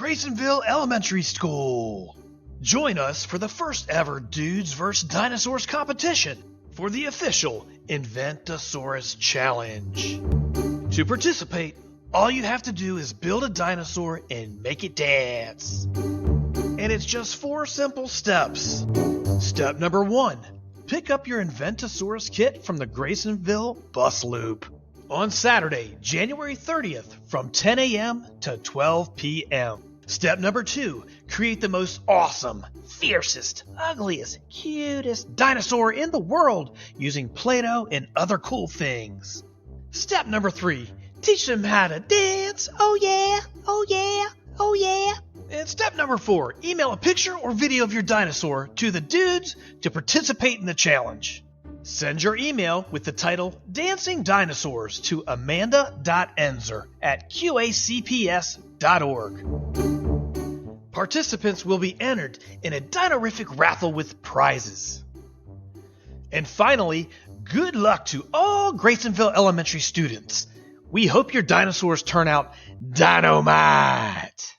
Grasonville Elementary School. Join us for the first ever Dudes vs. Dinosaurs competition for the official Invent-a-Saurus challenge. To participate, all you have to do is build a dinosaur and make it dance. And it's just 4 simple steps. Step number 1. Pick up your Invent-a-Saurus kit from the Grasonville bus loop on Saturday, January 30th from 10 a.m. to 12 p.m. Step number 2. Create the most awesome, fiercest, ugliest, cutest dinosaur in the world using play-doh and other cool things. Step number 3. Teach them how to dance. Oh yeah, oh yeah, oh yeah. And step number 4. Email a picture or video of your dinosaur to the dudes to participate in the challenge. Send your email with the title Dancing Dinosaurs to amanda.enzer@qacps.org. Participants will be entered in a dinorific raffle with prizes. And finally, good luck to all Grasonville Elementary students. We hope your dinosaurs turn out dynamite!